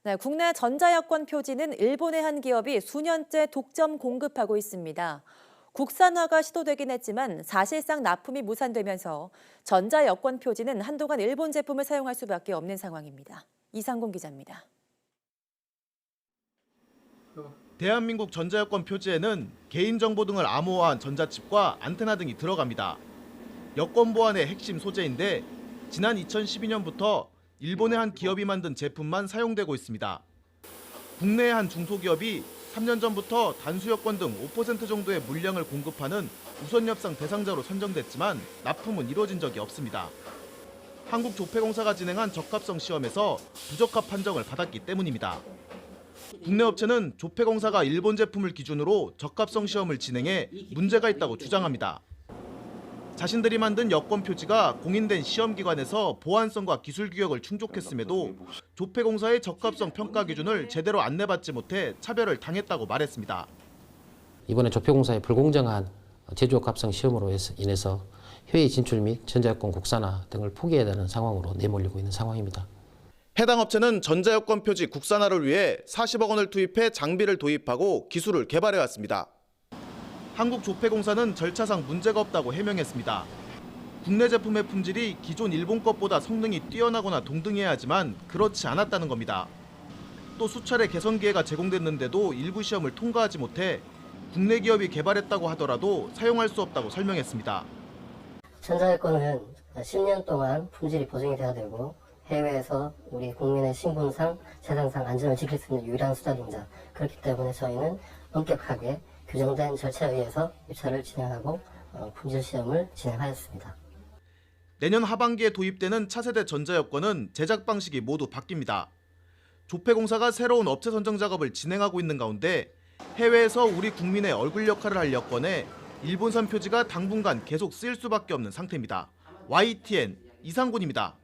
네, 국내 전자여권 표지는 일본의 한 기업이 수년째 독점 공급하고 있습니다. 국산화가 시도되긴 했지만 사실상 납품이 무산되면서 전자여권 표지는 한동안 일본 제품을 사용할 수밖에 없는 상황입니다. 이상공 기자입니다. 대한민국 전자여권 표지에는 개인정보 등을 암호화한 전자칩과 안테나 등이 들어갑니다. 여권 보안의 핵심 소재인데 지난 2012년부터 일본의 한 기업이 만든 제품만 사용되고 있습니다. 국내의 한 중소기업이 3년 전부터 단수여권 등 5% 정도의 물량을 공급하는 우선협상 대상자로 선정됐지만 납품은 이루어진 적이 없습니다. 한국조폐공사가 진행한 적합성 시험에서 부적합 판정을 받았기 때문입니다. 국내 업체는 조폐공사가 일본 제품을 기준으로 적합성 시험을 진행해 문제가 있다고 주장합니다. 자신들이 만든 여권 표지가 공인된 시험기관에서 보안성과 기술 규격을 충족했음에도 조폐공사의 적합성 평가 기준을 제대로 안내받지 못해 차별을 당했다고 말했습니다. 이번에 조폐공사의 불공정한 제조적합성 시험으로 인해서 해외 진출 및 전자여권 국산화 등을 포기해야 되는 상황으로 내몰리고 있는 상황입니다. 해당 업체는 전자여권 표지 국산화를 위해 40억 원을 투입해 장비를 도입하고 기술을 개발해왔습니다. 한국조폐공사는 절차상 문제가 없다고 해명했습니다. 국내 제품의 품질이 기존 일본 것보다 성능이 뛰어나거나 동등해야 하지만 그렇지 않았다는 겁니다. 또 수차례 개선 기회가 제공됐는데도 일부 시험을 통과하지 못해 국내 기업이 개발했다고 하더라도 사용할 수 없다고 설명했습니다. 전자여권은 10년 동안 품질이 보증이 돼야 되고 해외에서 우리 국민의 신분상, 재산상 안전을 지킬 수 있는 유일한 수단입니다. 그렇기 때문에 저희는 엄격하게 규정된 절차에 의해서 입찰을 진행하고 품질 시험을 진행하였습니다. 내년 하반기에 도입되는 차세대 전자여권은 제작 방식이 모두 바뀝니다. 조폐공사가 새로운 업체 선정 작업을 진행하고 있는 가운데 해외에서 우리 국민의 얼굴 역할을 할 여권에 일본산 표지가 당분간 계속 쓰일 수밖에 없는 상태입니다. YTN 이상군입니다.